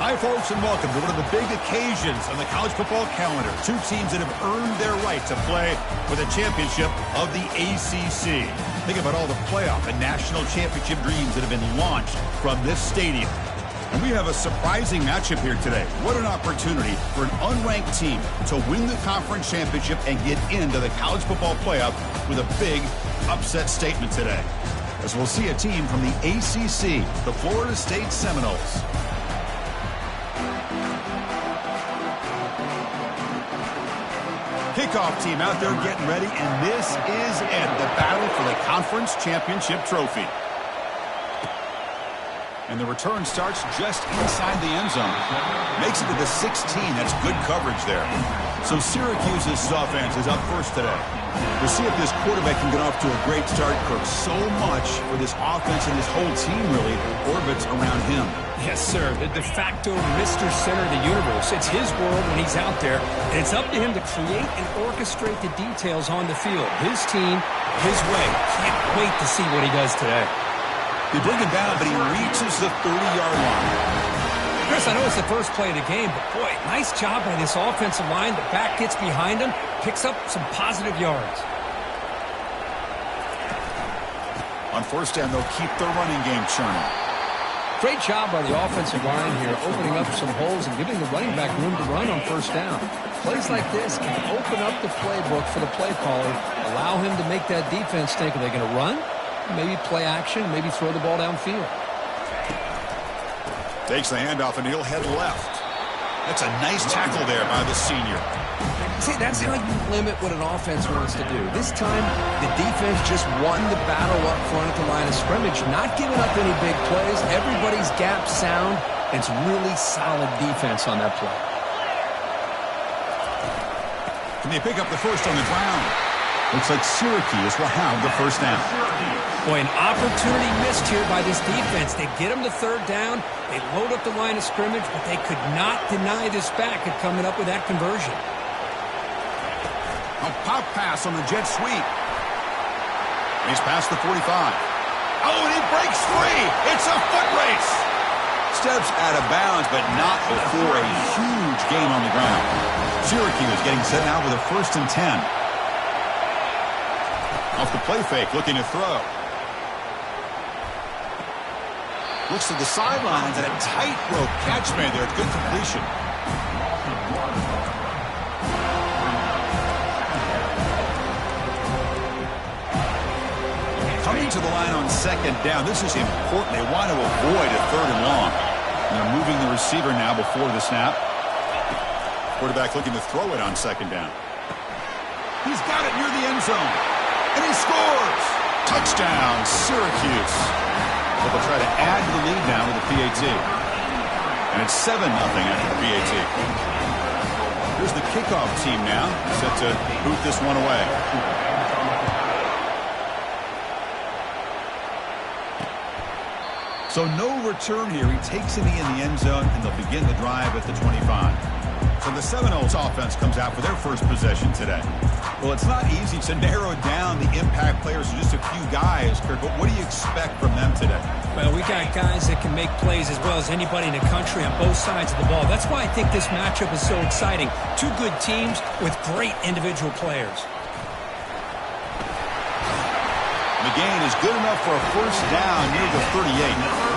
Hi, folks, and welcome to one of the big occasions on the college football calendar. Two teams that have earned their right to play for the championship of the ACC. Think about all the playoff and national championship dreams that have been launched from this stadium. And we have a surprising matchup here today. What an opportunity for an unranked team to win the conference championship and get into the college football playoff with a big upset statement today. As we'll see a team from the ACC, the Florida State Seminoles. Kickoff team out there getting ready, and this is it, the battle for the conference championship trophy. And the return starts just inside the end zone. Makes it to the 16. That's good coverage there. So Syracuse's offense is up first today. We'll see if this quarterback can get off to a great start. Kirk, so much for this offense and this whole team really orbits around him. Yes, sir. The de facto Mr. Center of the universe. It's his world when he's out there, and it's up to him to create and orchestrate the details on the field. His team, his way. Can't wait to see what he does today. They bring him down, but he reaches the 30-yard line. Chris, I know it's the first play of the game, but boy, nice job by this offensive line. The back gets behind him, picks up some positive yards. On first down, they'll keep their running game churning. Great job by the offensive line here, opening up some holes and giving the running back room to run on first down. Plays like this can open up the playbook for the play caller, allow him to make that defense think, are they going to run? Maybe play action, maybe throw the ball downfield. Takes the handoff, and he'll head left. That's a nice tackle there by the senior. See, that's how you limit what an offense wants to do. This time, the defense just won the battle up front at the line of scrimmage, not giving up any big plays. Everybody's gap sound. It's really solid defense on that play. Can they pick up the first on the ground? Looks like Syracuse will have the first down. Boy, an opportunity missed here by this defense. They get them to third down. They load up the line of scrimmage, but they could not deny this back at coming up with that conversion. A pop pass on the jet sweep. He's past the 45. Oh, and he breaks free. It's a foot race. Steps out of bounds, but not before a huge gain on the ground. Syracuse getting set now with a 1st and 10. Off the play fake, looking to throw. Looks to the sidelines, and a tightrope catch made there. Good completion. Coming to the line on second down. This is important. They want to avoid a 3rd and long. And they're moving the receiver now before the snap. Quarterback looking to throw it on second down. He's got it near the end zone. And he scores! Touchdown, Syracuse. But they'll try to add to the lead now with the PAT. And it's 7-0 after the PAT. Here's the kickoff team now, set to boot this one away. So no return here. He takes it in the end zone, and they'll begin the drive at the 25. So the Seminoles offense comes out for their first possession today. Well, it's not easy to narrow down the impact players to just a few guys, Kirk, but what do you expect from them today? Well, we got guys that can make plays as well as anybody in the country on both sides of the ball. That's why I think this matchup is so exciting. Two good teams with great individual players. The gain is good enough for a first down near the 38.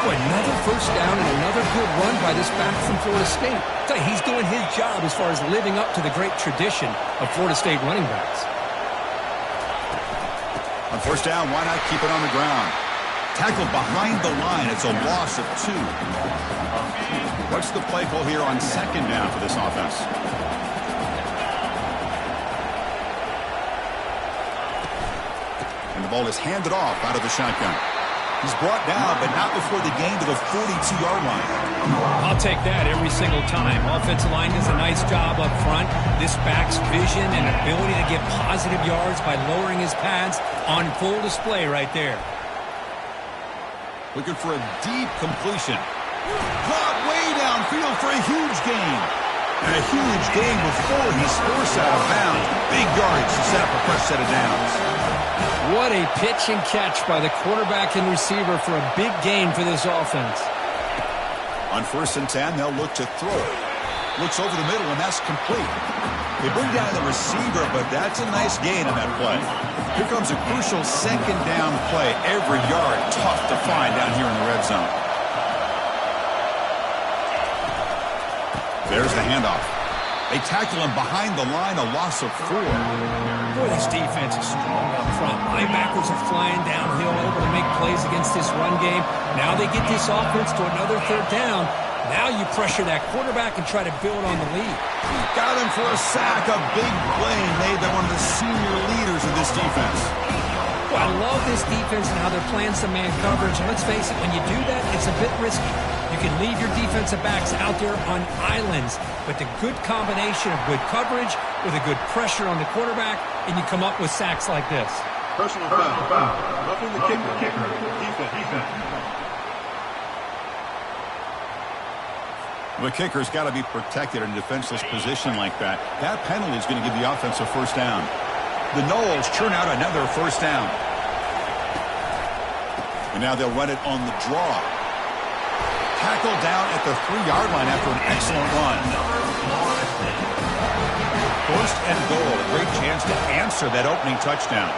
Another first down and another good run by this back from Florida State. I tell you, he's doing his job as far as living up to the great tradition of Florida State running backs. On first down, why not keep it on the ground? Tackled behind the line. It's a loss of 2. What's the play call here on second down for this offense? And the ball is handed off out of the shotgun. He's brought down, but not before the gain to the 42-yard line. I'll take that every single time. Offensive line does a nice job up front. This back's vision and ability to get positive yards by lowering his pads on full display right there. Looking for a deep completion. Caught way downfield for a huge gain. And a huge gain before he's forced out of bounds. Big yardage to set up a fresh set of downs. What a pitch and catch by the quarterback and receiver for a big gain for this offense. On 1st and 10, they'll look to throw it. Looks over the middle, and that's complete. They bring down the receiver, but that's a nice gain on that play. Here comes a crucial second down play. Every yard tough to find down here in the red zone. There's the handoff. They tackle him behind the line, a loss of 4. Boy, this defense is strong up front. Linebackers are flying downhill, able to make plays against this run game. Now they get this offense to another 3rd down. Now you pressure that quarterback and try to build on the lead. Got him for a sack. A big play made by one of the senior leaders of this defense. Well, I love this defense and how they're playing some man coverage. And let's face it, when you do that, it's a bit risky. You can leave your defensive backs out there on islands, but the good combination of good coverage with a good pressure on the quarterback, and you come up with sacks like this. Personal foul. Roughing the kicker. Defense. The kicker's got to be protected in a defenseless position like that. That penalty is going to give the offense a 1st down. The Noles churn out another 1st down. And now they'll run it on the draw. Tackled down at the 3-yard line after an excellent run. 1st and goal. A great chance to answer that opening touchdown.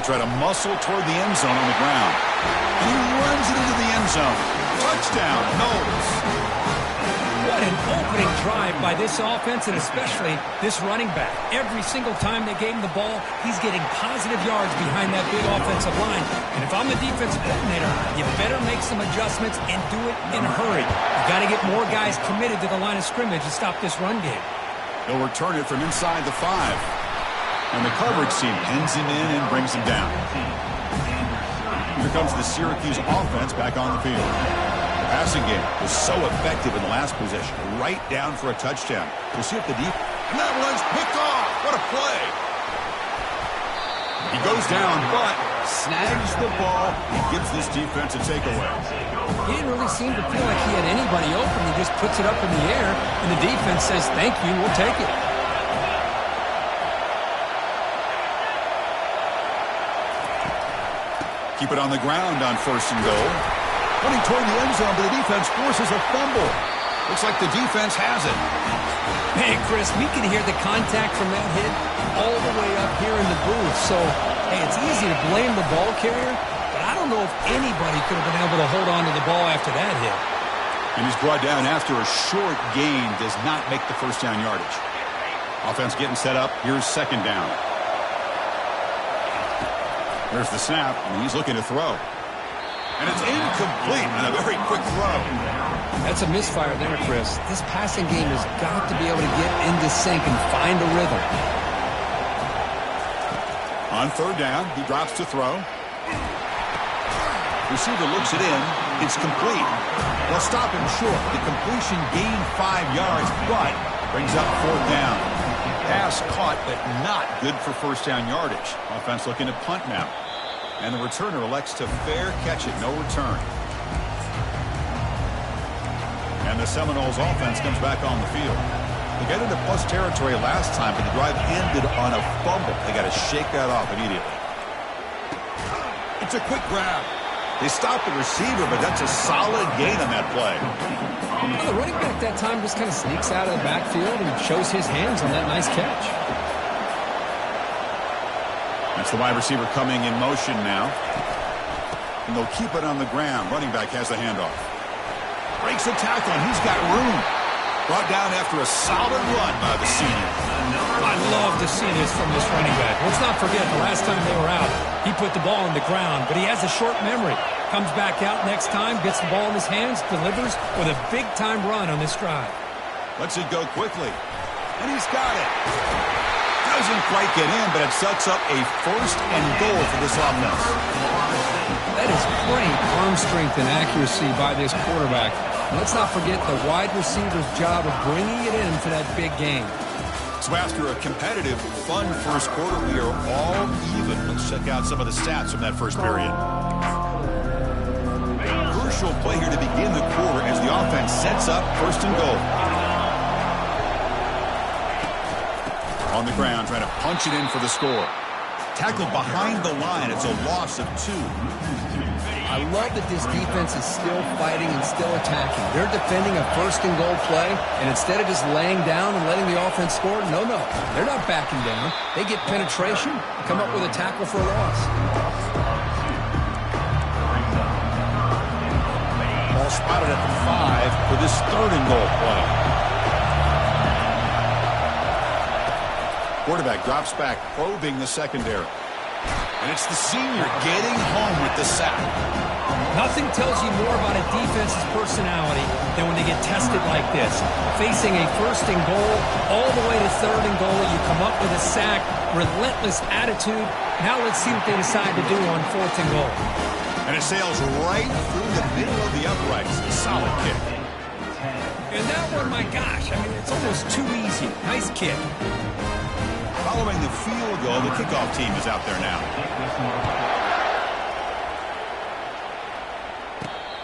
Try to muscle toward the end zone on the ground. And he runs it into the end zone. Touchdown, Noles. What an opening drive by this offense, and especially this running back. Every single time they gave him the ball, he's getting positive yards behind that big offensive line. And if I'm the defensive coordinator, you better make some adjustments and do it in a hurry. You got to get more guys committed to the line of scrimmage to stop this run game. They'll return it from inside the 5. And the coverage team pins him in and brings him down. Here comes the Syracuse offense back on the field. The passing game was so effective in the last possession. Right down for a touchdown. We'll see if the defense... And that one's picked off. What a play. He goes down, but snags the ball and gives this defense a takeaway. He didn't really seem to feel like he had anybody open. He just puts it up in the air, and the defense says, thank you, we'll take it. Keep it on the ground on 1st and goal. Running toward the end zone, but the defense forces a fumble. Looks like the defense has it. Hey, Chris, we can hear the contact from that hit all the way up here in the booth. So, hey, it's easy to blame the ball carrier, but I don't know if anybody could have been able to hold on to the ball after that hit. And he's brought down after a short gain does not make the 1st down yardage. Offense getting set up. Here's 2nd down. There's the snap, and he's looking to throw. And it's incomplete on a very quick throw. That's a misfire there, Chris. This passing game has got to be able to get into sync and find a rhythm. On 3rd down, he drops to throw. Receiver looks it in. It's complete. They'll stop him short. The completion gained 5 yards, but brings up 4th down. Pass caught, but not good for 1st down yardage. Offense looking to punt now. And the returner elects to fair catch it. No return. And the Seminoles offense comes back on the field. They got into plus territory last time, but the drive ended on a fumble. They got to shake that off immediately. It's a quick grab. They stopped the receiver, but that's a solid gain on that play. Well, the running back that time just kind of sneaks out of the backfield and shows his hands on that nice catch. That's the wide receiver coming in motion now. And they'll keep it on the ground. Running back has the handoff. Breaks a tackle, and he's got room. Brought down after a solid run by the senior. I love to see this from this running back. Let's not forget the last time they were out, he put the ball on the ground, but he has a short memory. Comes back out next time, gets the ball in his hands, delivers with a big-time run on this drive. Lets it go quickly. And he's got it. Doesn't quite get in, but it sets up a 1st and goal for this offense. That is great arm strength and accuracy by this quarterback. Let's not forget the wide receiver's job of bringing it in for that big game. So after a competitive, fun first quarter, we are all even. Let's check out some of the stats from that first period. Crucial play here to begin the quarter as the offense sets up 1st and goal. On the ground, trying to punch it in for the score. Tackled behind the line. It's a loss of 2. I love that this defense is still fighting and still attacking. They're defending a first-and-goal play, and instead of just laying down and letting the offense score, no, they're not backing down. They get penetration, come up with a tackle for a loss. Ball spotted at the 5 for this third-and-goal play. Quarterback drops back, probing the secondary. And it's the senior getting home with the sack. Nothing tells you more about a defense's personality than when they get tested like this. Facing a first and goal, all the way to third and goal, you come up with a sack, relentless attitude. Now let's see what they decide to do on fourth and goal. And it sails right through the middle of the uprights. A solid kick. And that one, my gosh, I mean, it's almost too easy. Nice kick. Following the field goal, the kickoff team is out there now.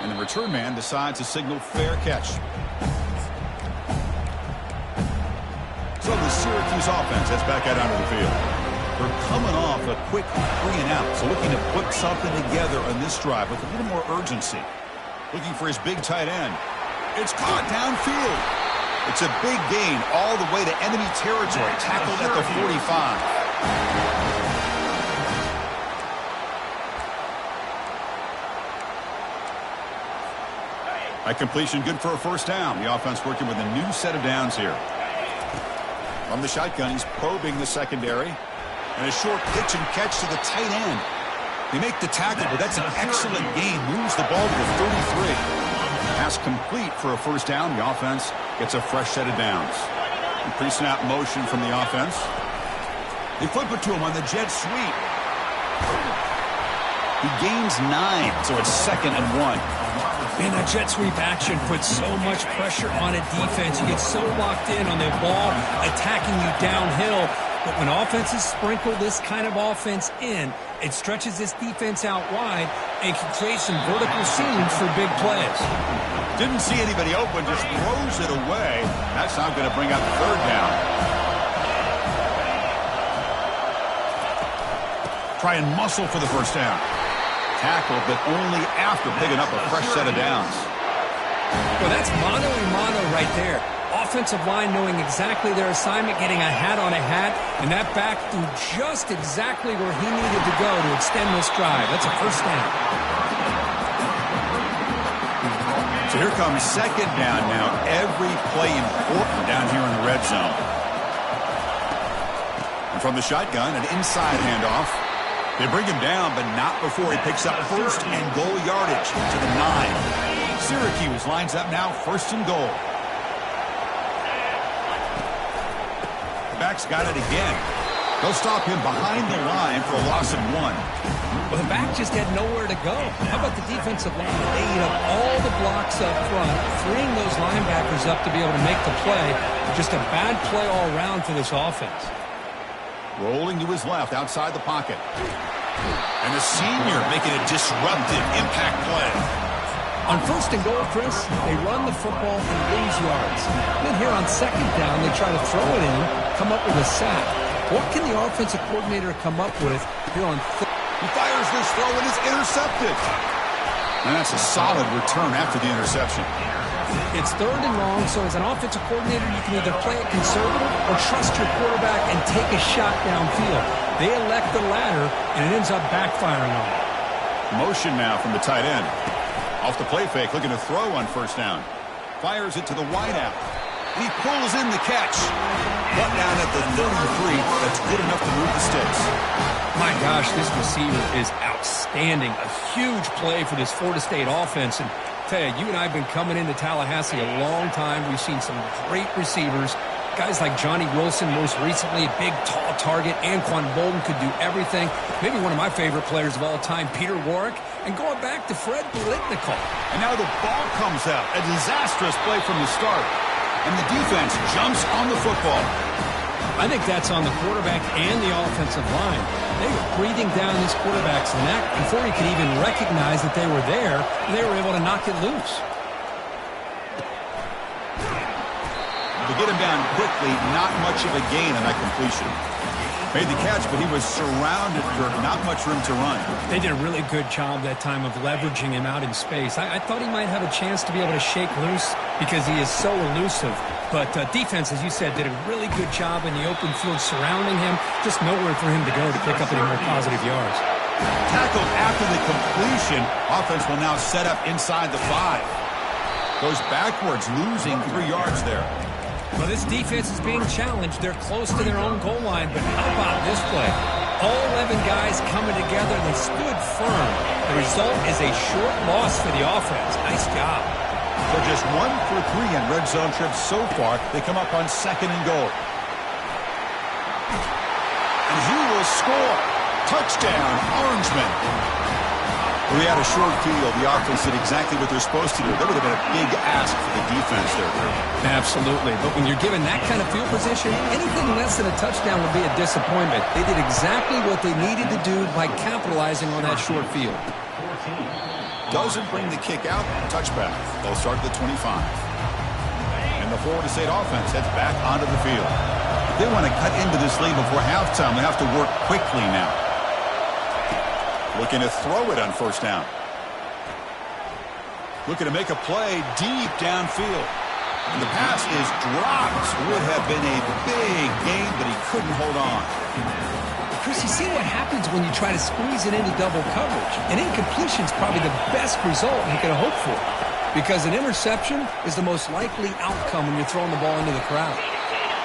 And the return man decides to signal fair catch. So the Syracuse offense heads back out onto the field. They're coming off a quick 3-and-out, so looking to put something together on this drive with a little more urgency. Looking for his big tight end. It's caught downfield. It's a big gain all the way to enemy territory, tackled at the 45. That completion good for a first down. The offense working with a new set of downs here. From the shotgun, he's probing the secondary. And a short pitch and catch to the tight end. They make the tackle, but that's an excellent gain. Moves the ball to the 33. Pass complete for a first down. The offense gets a fresh set of downs. Pre-snap motion from the offense. They flip it to him on the jet sweep. He gains 9, so it's 2nd and 1. Man, that jet sweep action puts so much pressure on a defense. You get so locked in on the ball attacking you downhill. But when offenses sprinkle this kind of offense in, it stretches this defense out wide and can create some vertical seams for big plays. Didn't see anybody open, just throws it away. That's not going to bring out the third down. Try and muscle for the first down. Tackle, but only after picking up a fresh set of downs. Well, that's mano-a-mano right there. Offensive line knowing exactly their assignment, getting a hat on a hat, and that back threw just exactly where he needed to go to extend this drive. That's a first down. So here comes second down now. Every play important down here in the red zone. And from the shotgun, an inside handoff. They bring him down, but not before he picks up first and goal yardage to the 9. Syracuse lines up now, first and goal. The back's got it again. They'll stop him behind the line for a loss of 1. Well, the back just had nowhere to go. How about the defensive line? They eat up all the blocks up front, freeing those linebackers up to be able to make the play. Just a bad play all around for this offense. Rolling to his left outside the pocket. And the senior making a disruptive impact play. On first and goal, Chris, they run the football and lose yards. Then here on second down, they try to throw it in, come up with a sack. What can the offensive coordinator come up with here on third? He fires this throw and it's intercepted. And that's a solid return after the interception. It's third and long, so as an offensive coordinator, you can either play it conservative or trust your quarterback and take a shot downfield. They elect the latter, and it ends up backfiring on them. Motion now from the tight end. Off the play fake, looking to throw on first down. Fires it to the wideout. He pulls in the catch. Brought down at the 33. That's good enough to move the sticks. My gosh, this receiver is outstanding. A huge play for this Florida State offense. And tell you, you and I have been coming into Tallahassee a long time. We've seen some great receivers. Guys like Johnny Wilson, most recently, a big, tall target. Anquan Bolden could do everything. Maybe one of my favorite players of all time, Peter Warwick. And going back to Fred Biletnikoff. And now the ball comes out. A disastrous play from the start. And the defense jumps on the football. I think that's on the quarterback and the offensive line. They were breathing down this quarterback's neck before he could even recognize that they were there, and they were able to knock it loose. To get him down quickly, not much of a gain on that completion. Made the catch, but he was surrounded, Kirk. Not much room to run. They did a really good job that time of leveraging him out in space. I thought he might have a chance to be able to shake loose because he is so elusive. But defense, as you said, did a really good job in the open field surrounding him. Just nowhere for him to go to pick up any more positive yards. Tackled after the completion. Offense will now set up inside the 5. Goes backwards, losing 3 yards there. Well, this defense is being challenged. They're close to their own goal line, but how about this play? All 11 guys coming together, and they stood firm. The result is a short loss for the offense. Nice job. So just 1 for 3 in red zone trips so far. They come up on 2nd and goal. And he will score. Touchdown, Orangeman. We had a short field. The offense did exactly what they're supposed to do. That would have been a big ask for the defense there. Absolutely. But when you're given that kind of field position, anything less than a touchdown would be a disappointment. They did exactly what they needed to do by capitalizing on that short field. Doesn't bring the kick out. Touchback. They'll start at the 25. And the Florida State offense heads back onto the field. If they want to cut into this lead before halftime, they have to work quickly now. Looking to throw it on 1st down. Looking to make a play deep downfield. And the pass is dropped. Would have been a big gain, but he couldn't hold on. Chris, you see what happens when you try to squeeze it into double coverage. An incompletion is probably the best result you could have hoped for, because an interception is the most likely outcome when you're throwing the ball into the crowd.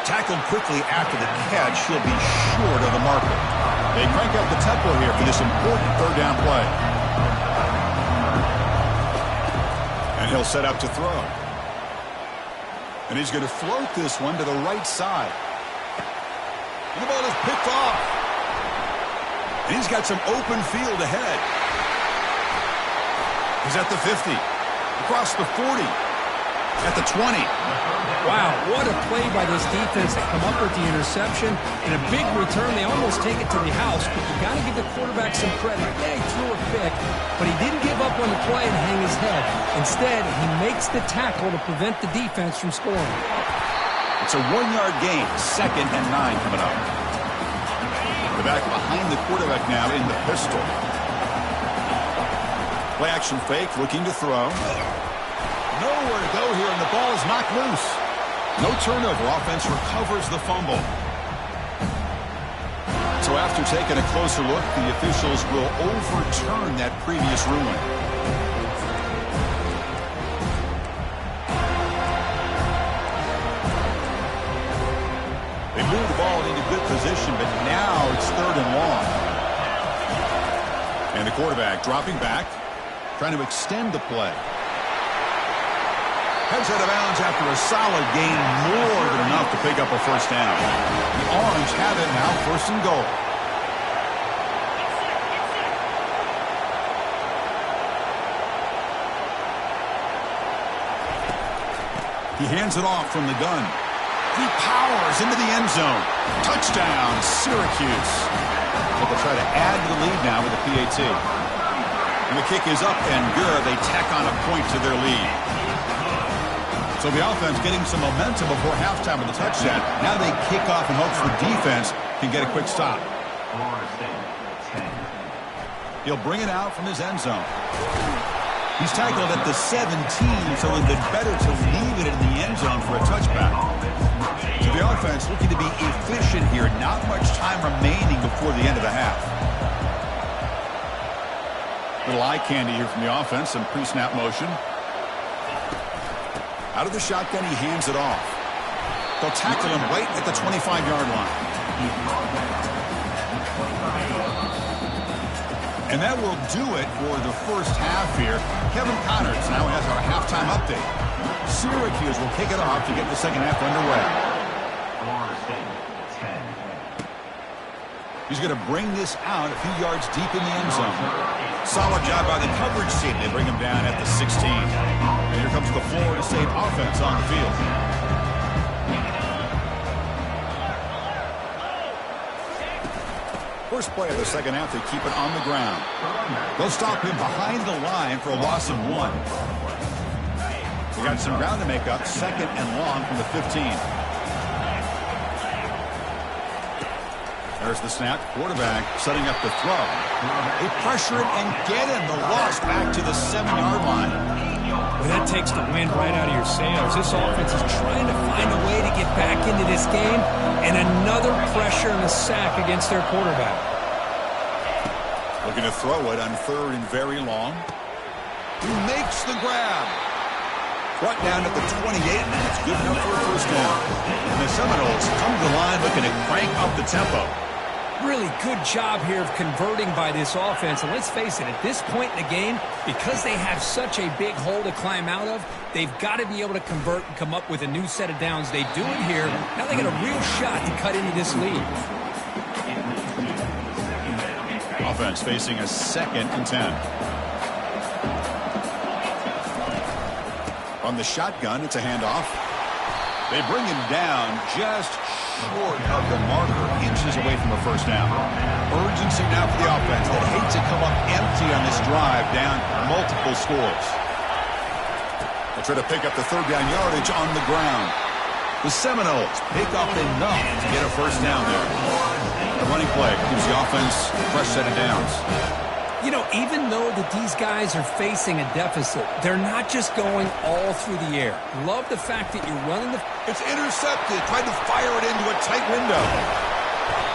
Tackled quickly after the catch. He'll be short of the marker. They crank up the tempo here for this important 3rd down play. And he'll set up to throw. And he's going to float this one to the right side. And the ball is picked off. And he's got some open field ahead. He's at the 50. Across the 40. At the 20. Wow, what a play by this defense to come up with the interception. And a big return. They almost take it to the house, but you got to give the quarterback some credit. Yeah, he threw a pick, but he didn't give up on the play and hang his head. Instead, he makes the tackle to prevent the defense from scoring. It's a 1-yard gain. 2nd and 9 coming up. The back behind the quarterback now in the pistol. Play action fake, looking to throw. Nowhere to go here, and the ball is knocked loose. No turnover. Offense recovers the fumble. So after taking a closer look, the officials will overturn that previous ruling. They move the ball into good position, but now it's 3rd and long. And the quarterback dropping back, trying to extend the play. Heads out of bounds after a solid gain, more than enough to pick up a 1st down. The Orange have it now, 1st and goal. He hands it off from the gun. He powers into the end zone. Touchdown, Syracuse. But they'll try to add to the lead now with a PAT. And the kick is up and good. They tack on a point to their lead. So the offense getting some momentum before halftime with the touchdown. Now they kick off in hopes the defense can get a quick stop. He'll bring it out from his end zone. He's tackled at the 17, so it would have been better to leave it in the end zone for a touchback. So the offense looking to be efficient here. Not much time remaining before the end of the half. Little eye candy here from the offense. Some pre-snap motion. Out of the shotgun, he hands it off. They'll tackle him right at the 25-yard line. And that will do it for the 1st half here. Kevin Connors now has our halftime update. Syracuse will kick it off to get the 2nd half underway. He's going to bring this out a few yards deep in the end zone. Solid job by the coverage team. They bring him down at the 16. And here comes the Florida State offense on the field. First play of the 2nd half, they keep it on the ground. They'll stop him behind the line for a loss of 1. They got some ground to make up. 2nd and long from the 15. There's the snap. Quarterback setting up the throw. They pressure him and get him. The loss back to the 7-yard line. Well, that takes the wind right out of your sails. This offense is trying to find a way to get back into this game, and another pressure and a sack against their quarterback. Looking to throw it on 3rd and very long. He makes the grab. Brought down at the 28, and that's good enough for a first down. And the Seminoles come to the line looking to crank up the tempo. Really good job here of converting by this offense. And let's face it, at this point in the game, because they have such a big hole to climb out of, they've got to be able to convert and come up with a new set of downs. They do it here. Now they got a real shot to cut into this lead. Offense facing a 2nd and 10. From the shotgun, it's a handoff. They bring him down just short of the marker, inches away from a first down. Urgency now for the offense that hates to come up empty on this drive, down multiple scores. They'll try to pick up the 3rd down yardage on the ground. The Seminoles pick up enough to get a first down there. The running play gives the offense a fresh set of downs. You know, even though that these guys are facing a deficit, they're not just going all through the air. Love the fact that you're running the... It's intercepted. Tried to fire it into a tight window.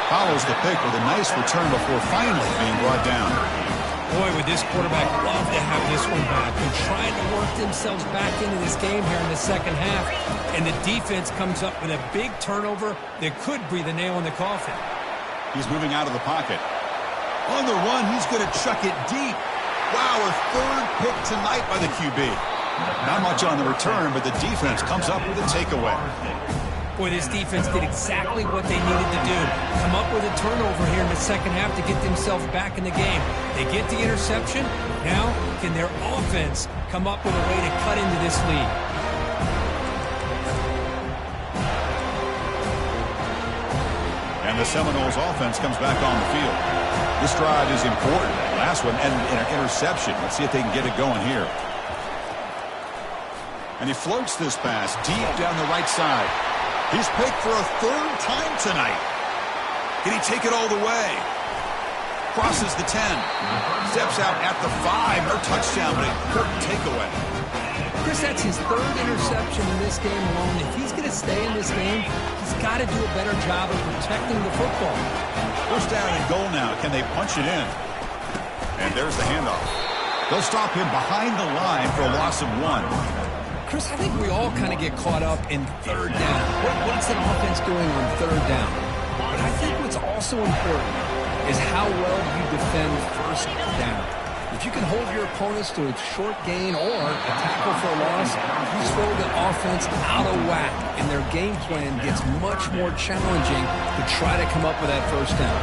Follows the pick with a nice return before finally being brought down. Boy, would this quarterback love to have this one back. They're trying to work themselves back into this game here in the second half, and the defense comes up with a big turnover that could breathe a nail in the coffin. He's moving out of the pocket. On the run, he's going to chuck it deep. Wow, a 3rd pick tonight by the QB. Not much on the return, but the defense comes up with a takeaway. Boy, this defense did exactly what they needed to do. Come up with a turnover here in the second half to get themselves back in the game. They get the interception. Now, can their offense come up with a way to cut into this lead? And the Seminoles offense comes back on the field. This drive is important. Last one ended in an interception. Let's see if they can get it going here. And he floats this pass deep down the right side. He's picked for a 3rd time tonight. Can he take it all the way? Crosses the 10. Steps out at the 5. No touchdown, but a important takeaway. Chris, that's his 3rd interception in this game alone. If he's going to stay in this game, he's got to do a better job of protecting the football. First down and goal now. Can they punch it in? And there's the handoff. They'll stop him behind the line for a loss of 1. Chris, I think we all kind of get caught up in 3rd down. What's an offense doing on 3rd down? But I think what's also important is how well you defend 1st down. If you can hold your opponents to a short gain or a tackle for a loss, you throw the offense out of whack, and their game plan gets much more challenging to try to come up with that first down.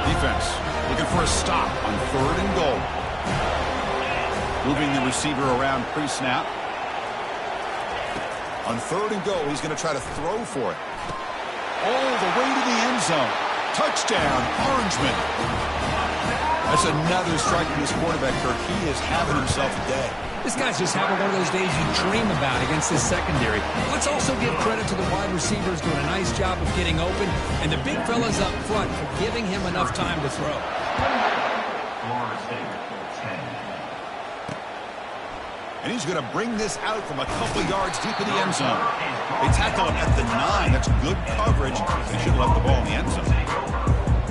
Defense looking for a stop on 3rd and goal. Moving the receiver around pre-snap. On 3rd and goal, he's going to try to throw for it. All the way to the end zone. Touchdown, Orangeman. That's another strike from this quarterback, Kirk. He is having himself a day. This guy's just having one of those days you dream about against this secondary. Let's also give credit to the wide receivers doing a nice job of getting open, and the big fellas up front for giving him enough time to throw. And he's going to bring this out from a couple yards deep in the end zone. They tackle him at the 9. That's good coverage. They should have left the ball in the end zone.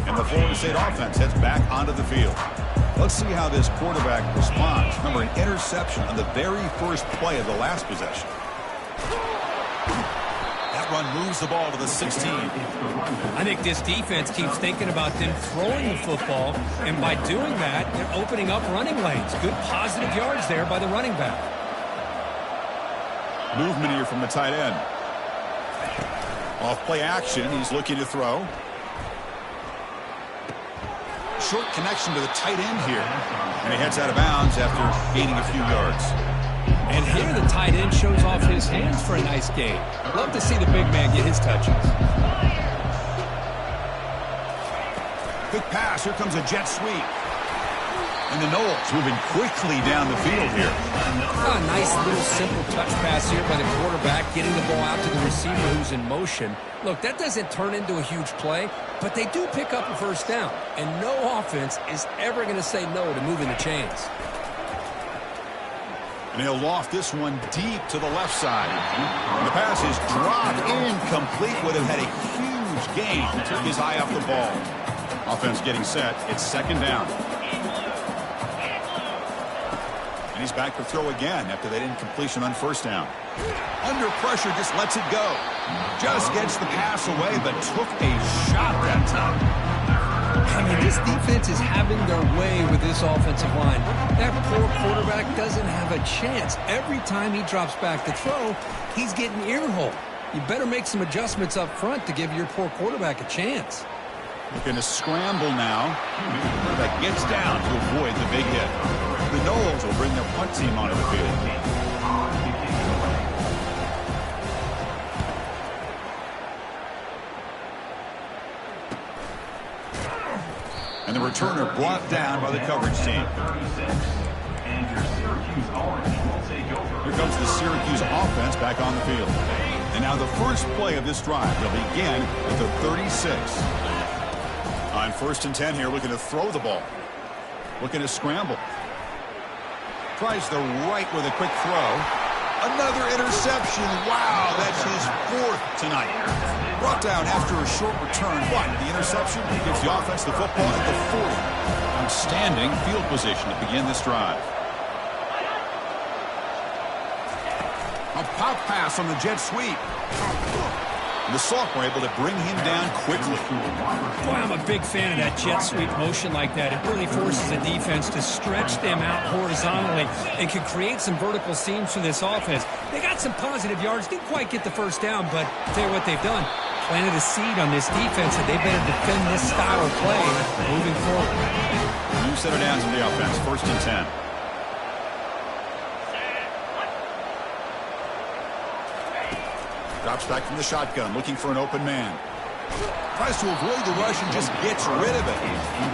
And the Florida State offense heads back onto the field. Let's see how this quarterback responds. Remember, an interception on the very first play of the last possession. That run moves the ball to the 16. I think this defense keeps thinking about them throwing the football, and by doing that, they're opening up running lanes. Good positive yards there by the running back. Movement here from the tight end. Off play action, he's looking to throw. Short connection to the tight end here. And he heads out of bounds after gaining a few yards. And here the tight end shows off his hands for a nice gain. Love to see the big man get his touches. Quick pass. Here comes a jet sweep. And the Knowles moving quickly down the field here. A nice little simple touch pass here by the quarterback, getting the ball out to the receiver who's in motion. Look, that doesn't turn into a huge play, but they do pick up a first down. And no offense is ever going to say no to moving the chains. And he'll loft this one deep to the left side. And the pass is dropped incomplete. Would have had a huge gain. Took his eye off the ball. Offense getting set. It's second down. And he's back to throw again after that incompletion on first down. Under pressure, just lets it go. Just gets the pass away, but took a shot that time. I mean, this defense is having their way with this offensive line. That poor quarterback doesn't have a chance. Every time he drops back to throw, he's getting earhole. You better make some adjustments up front to give your poor quarterback a chance. Looking to scramble now. Quarterback gets down to avoid the big hit. The Knowles will bring their punt team onto the field. And the returner brought down by the coverage team. Here comes the Syracuse offense back on the field. And now the first play of this drive. They'll begin at the 36. On first and 10 here, looking to throw the ball. Looking to scramble. Tries the right with a quick throw. Another interception. Wow, that's his fourth tonight. Brought down after a short return, but the interception gives the offense the football at the 40. Outstanding field position to begin this drive. A pop pass on the jet sweep. And the sophomore able to bring him down quickly. Boy, I'm a big fan of that jet sweep motion like that. It really forces the defense to stretch them out horizontally and can create some vertical seams for this offense. They got some positive yards, didn't quite get the first down, but I'll tell you what they've done. Planted a seed on this defense, and they better defend this style of play moving forward. New set of downs for the offense, first and 10. Drops back from the shotgun, looking for an open man. Tries to avoid the rush and just gets rid of it.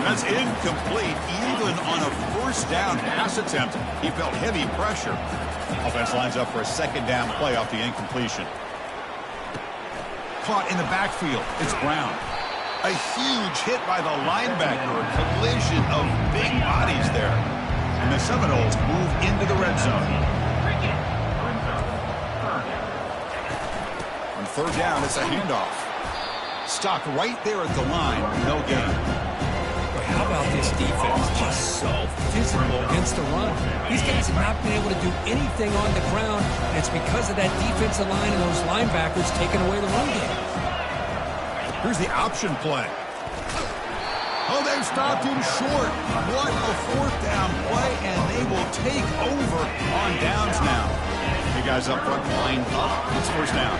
That's incomplete. Even on a first down pass attempt, he felt heavy pressure. Offense lines up for a second down play off the incompletion. Caught in the backfield. It's Brown. A huge hit by the linebacker. A collision of big bodies there. And the Seminoles move into the red zone. On third down, it's a handoff. Stock right there at the line. No gain. Boy, how about this defense? Just so physical against the run. These guys have not been able to do anything on the ground, and it's because of that defensive line and those linebackers taking away the run game. Here's the option play. Oh, they've stopped him short. What a fourth down play, and they will take over on downs now. The guys up front lined up. It's first down.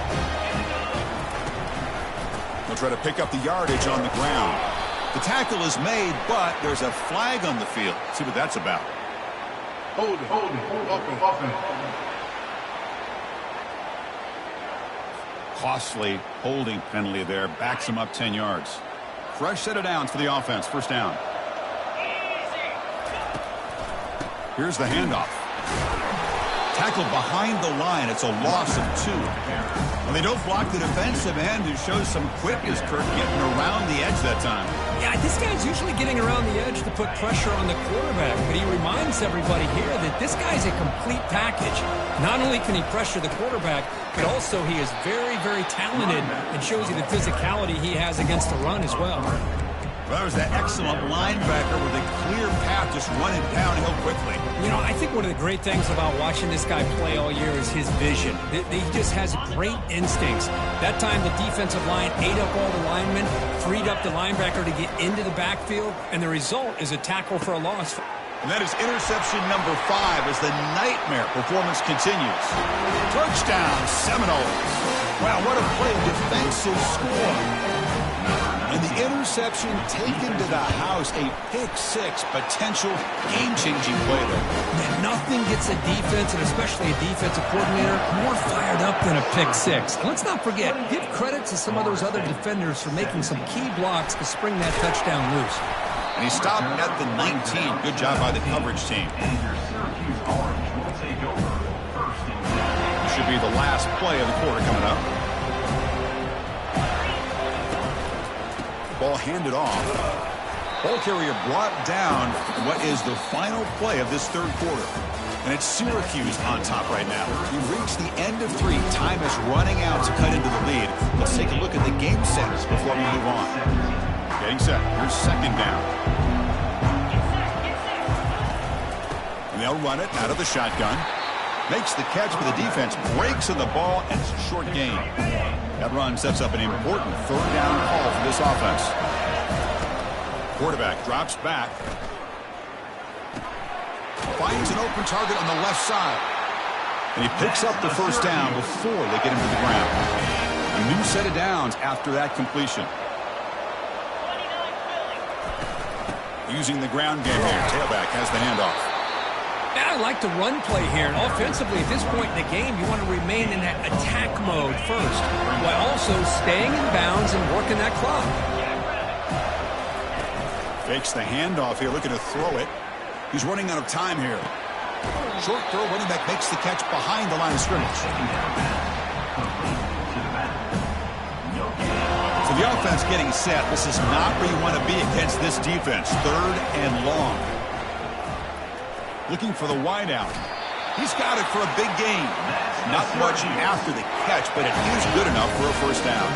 They'll try to pick up the yardage on the ground. The tackle is made, but there's a flag on the field. Let's see what that's about. Hold it. Costly holding penalty there. Backs him up 10 yards. Fresh set of downs for the offense. First down. Here's the handoff. Tackled behind the line. It's a loss of 2. And they don't block the defensive end, who shows some quickness, Kirk, getting around the edge that time. Yeah, this guy's usually getting around the edge to put pressure on the quarterback, but he reminds everybody here that this guy's a complete package. Not only can he pressure the quarterback, but also he is very, very talented and shows you the physicality he has against the run as well. Well, that was that excellent linebacker with a clear path just running downhill quickly. You know, I think one of the great things about watching this guy play all year is his vision. He just has great instincts. That time the defensive line ate up all the linemen, freed up the linebacker to get into the backfield, and the result is a tackle for a loss. And that is interception number 5 as the nightmare performance continues. Touchdown, Seminoles. Wow, what a play, defensive score. And the interception taken to the house, a pick-6 potential game-changing play there. Man, nothing gets a defense, and especially a defensive coordinator, more fired up than a pick-6. And let's not forget, give credit to some of those other defenders for making some key blocks to spring that touchdown loose. And he stopped at the 19. Good job by the coverage team. This should be the last play of the quarter coming up. Ball handed off. Ball carrier brought down what is the final play of this third quarter. And it's Syracuse on top right now. We've reached the end of 3. Time is running out to cut into the lead. Let's take a look at the game status before we move on. Getting set. Here's second down. And they'll run it out of the shotgun. Makes the catch, but the defense breaks in the ball, and it's a short gain. That run sets up an important third down call for this offense. Quarterback drops back. Finds an open target on the left side. And he picks up the first down before they get him to the ground. A new set of downs after that completion. Using the ground game here. Tailback has the handoff. I like the run play here. And offensively, at this point in the game, you want to remain in that attack mode first, while also staying in bounds and working that clock. Fakes the handoff here, looking to throw it. He's running out of time here. Short throw, running back makes the catch behind the line of scrimmage. So the offense getting set. This is not where you want to be against this defense. Third and long. Looking for the wideout. He's got it for a big gain. Not much after the catch, but it is good enough for a first down.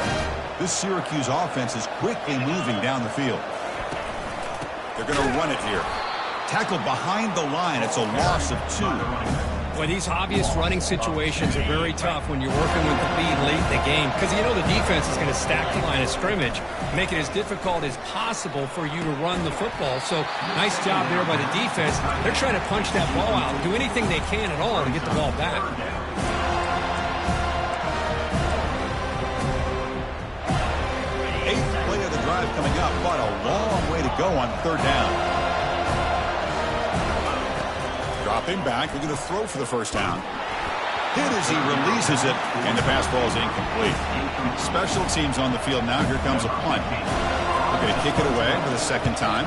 This Syracuse offense is quickly moving down the field. They're going to run it here. Tackle behind the line. It's a loss of 2. Well, these obvious running situations are very tough when you're working with the lead late in the game, because you know the defense is going to stack the line of scrimmage, make it as difficult as possible for you to run the football. So nice job there by the defense. They're trying to punch that ball out, do anything they can at all to get the ball back. Eighth play of the drive coming up, but a long way to go on third down. Dropping back, looking to throw for the first down. Hit as he releases it, and the pass ball is incomplete. Special teams on the field now. Here comes a punt. Looking to kick it away for the second time.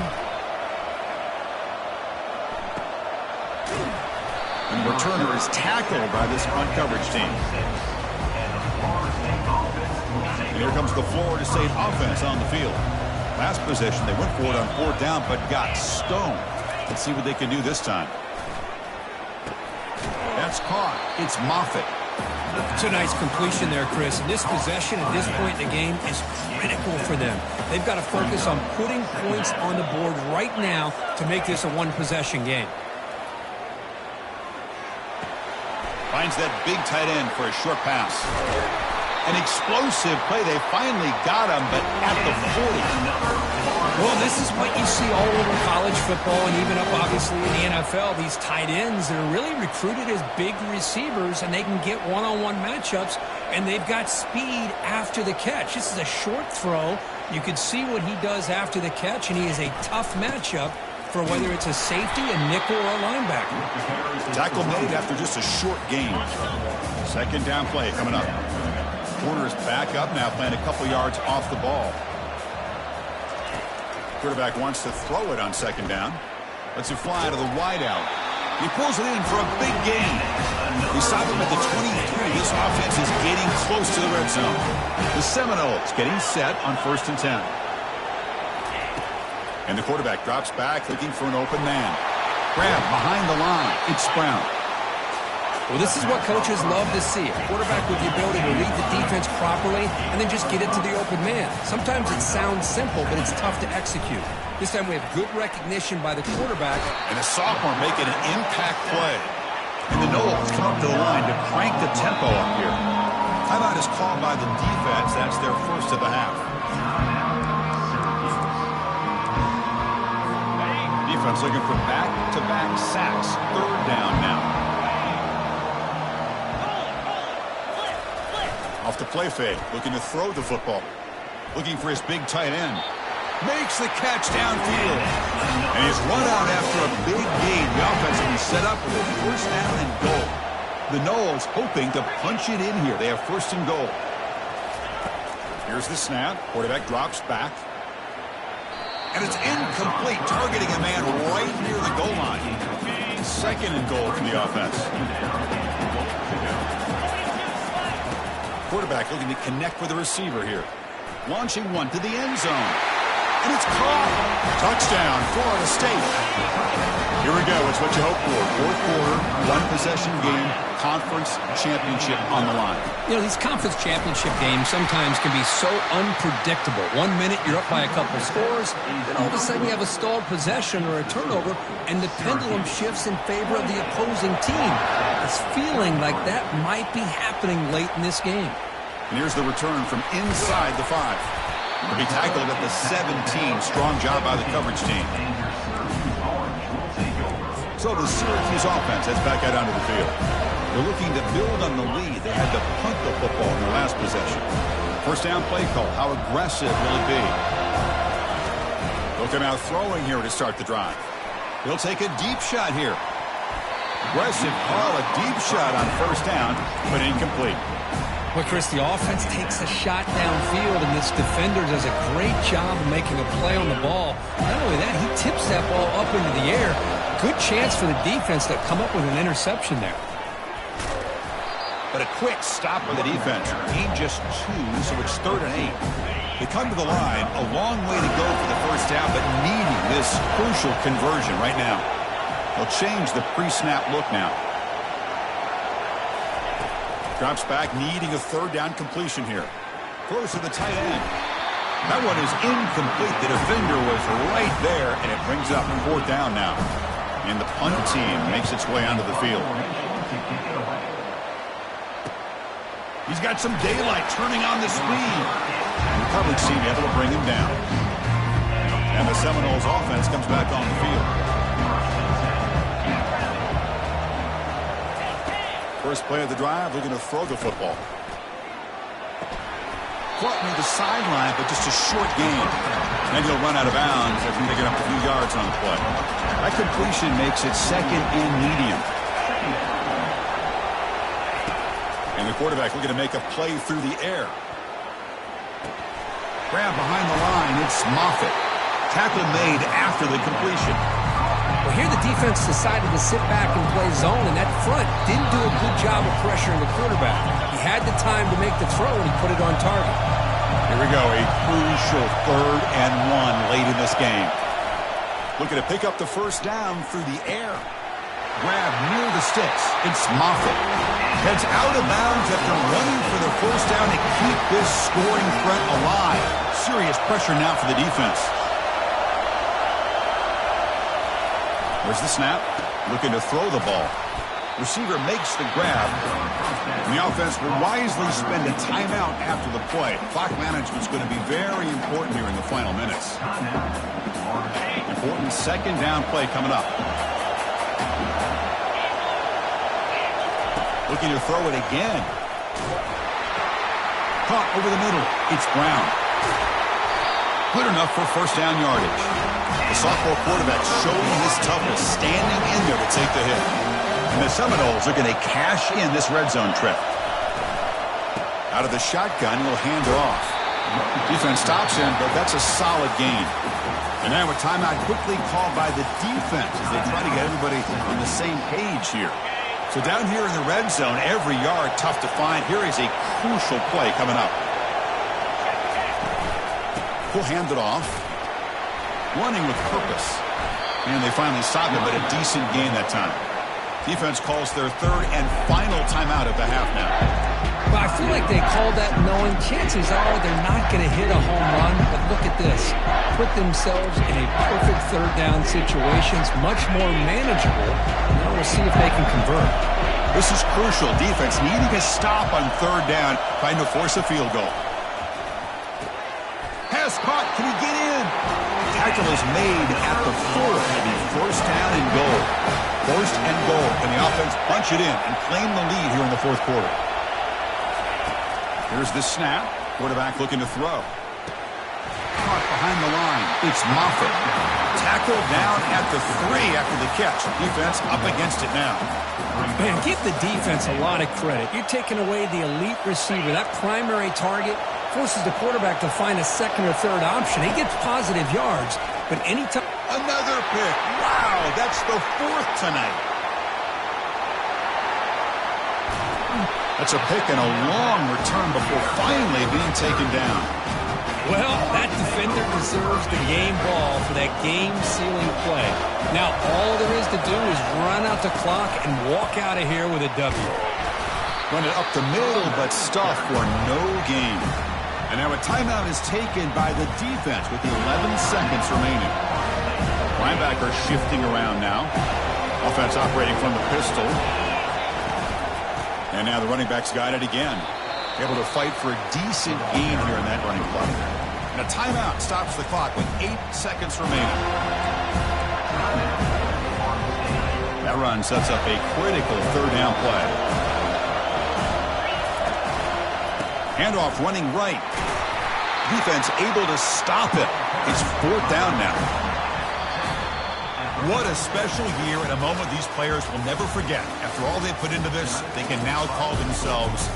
And the returner is tackled by this punt coverage team. And here comes the Florida State offense on the field. Last possession, they went for it on fourth down, but got stoned. Let's see what they can do this time. That's caught. It's Moffitt. It's a nice completion there, Chris. And this possession at this point in the game is critical for them. They've got to focus on putting points on the board right now to make this a one-possession game. Finds that big tight end for a short pass. An explosive play. They finally got him, but at the 40. Well, this is what you see all over college football and even up, obviously, in the NFL. These tight ends, they're really recruited as big receivers, and they can get one-on-one matchups, and they've got speed after the catch. This is a short throw. You can see what he does after the catch, and he is a tough matchup for whether it's a safety, a nickel, or a linebacker. Tackle made after just a short gain. Second down play coming up. Corner's back up now, playing a couple yards off the ball. Quarterback wants to throw it on second down. Lets it fly to the wideout. He pulls it in for a big gain. We stop him at the 23. This offense is getting close to the red zone. The Seminoles getting set on 1st and 10. And the quarterback drops back, looking for an open man. Grab behind the line. It's Brown. Well, this is what coaches love to see. A quarterback with the ability to read the defense properly and then just get it to the open man. Sometimes it sounds simple, but it's tough to execute. This time we have good recognition by the quarterback. And a sophomore making an impact play. And the Noles come up to the line to crank the tempo up here. Timeout is called by the defense. That's their first of the half. Defense looking for back-to-back sacks. Third down now. Off the play fake, looking to throw the football. Looking for his big tight end. Makes the catch downfield. And he's run out after a big gain. The offense will be set up with a first down and goal. The Noles hoping to punch it in here. They have 1st and goal. Here's the snap. Quarterback drops back. And it's incomplete, targeting a man right near the goal line. Second and goal for the offense. Quarterback looking to connect with the receiver here. Launching one to the end zone. And it's caught. Touchdown, Florida State. Here we go. It's what you hope for. Fourth quarter, one-possession game, conference championship on the line. You know, these conference championship games sometimes can be so unpredictable. 1 minute you're up by a couple scores, then all of a sudden you have a stalled possession or a turnover, and the pendulum shifts in favor of the opposing team. It's feeling like that might be happening late in this game. And here's the return from inside the 5. To be tackled at the 17. Strong job by the coverage team. So the Syracuse offense heads back out onto the field. They're looking to build on the lead. They had to punt the football in their last possession. First down play call. How aggressive will it be? They'll come out throwing here to start the drive. He'll take a deep shot here. Aggressive call, a deep shot on first down, but incomplete. Well, Chris, the offense takes a shot downfield, and this defender does a great job of making a play on the ball. Not only that, he tips that ball up into the air. Good chance for the defense to come up with an interception there. But a quick stop by the defense. Gain just 2, so it's 3rd and 8. They come to the line, a long way to go for the first down, but needing this crucial conversion right now. They'll change the pre-snap look now. Drops back, needing a 3rd down completion here. Throws to the tight end. That one is incomplete. The defender was right there, and it brings up 4th down now. And the punt team makes its way onto the field. He's got some daylight, turning on the speed. And the coverage team able to bring him down. And the Seminoles offense comes back on the field. First play of the drive, looking to throw the football. Caught near the sideline, but just a short gain. And he'll run out of bounds after picking up a few yards on the play. That completion makes it 2nd and medium. And the quarterback looking to make a play through the air. Grab behind the line, it's Moffitt. Tackle made after the completion. Well, here the defense decided to sit back and play zone, and that front didn't do a good job of pressuring the quarterback. He had the time to make the throw, and he put it on target. Here we go, a crucial 3rd and 1 late in this game. Looking to pick up the first down through the air. Grab near the sticks. It's Moffitt. Heads out of bounds after running for the first down to keep this scoring threat alive. Serious pressure now for the defense. There's the snap. Looking to throw the ball. Receiver makes the grab. And the offense will wisely spend a timeout after the play. Clock management's going to be very important here in the final minutes. Important 2nd down play coming up. Looking to throw it again. Caught over the middle. It's Brown. Good enough for first down yardage. The sophomore quarterback showing his toughness, standing in there to take the hit. And the Seminoles are going to cash in this red zone trip. Out of the shotgun, he'll hand it off. Defense stops him, but that's a solid gain. And now a timeout quickly called by the defense as they try to get everybody on the same page here. So down here in the red zone, every yard tough to find. Here is a crucial play coming up. He'll hand it off. Running with purpose. And they finally stop him, but a decent gain that time. Defense calls their 3rd and final timeout of the half now. Well, I feel like they called that knowing chances are they're not going to hit a home run, but look at this. Put themselves in a perfect 3rd down situation. It's much more manageable. Now we'll see if they can convert. This is crucial. Defense needing a stop on 3rd down, trying to force a field goal. Pass caught. Can he get in? Tackle is made at the 4. It'll be first down and goal. First and goal. And the offense punch it in and claim the lead here in the 4th quarter. Here's the snap. Quarterback looking to throw. Caught behind the line. It's Moffitt. Tackled down at the 3 after the catch. Defense up against it now. Man, give the defense a lot of credit. You're taking away the elite receiver, that primary target. forces the quarterback to find a second or third option. He gets positive yards, but anytime... Another pick. Wow, that's the 4th tonight. That's a pick and a long return before finally being taken down. Well, that defender deserves the game ball for that game-sealing play. Now, all there is to do is run out the clock and walk out of here with a W. Run it up the middle, but stuff for no gain. And now a timeout is taken by the defense with 11 seconds remaining. Linebacker shifting around now. Offense operating from the pistol. And now the running back's got it again. Able to fight for a decent gain here in that running play. And a timeout stops the clock with 8 seconds remaining. That run sets up a critical 3rd down play. Handoff running right. Defense able to stop it. It's 4th down now. What a special year and a moment these players will never forget. After all they put into this, they can now call themselves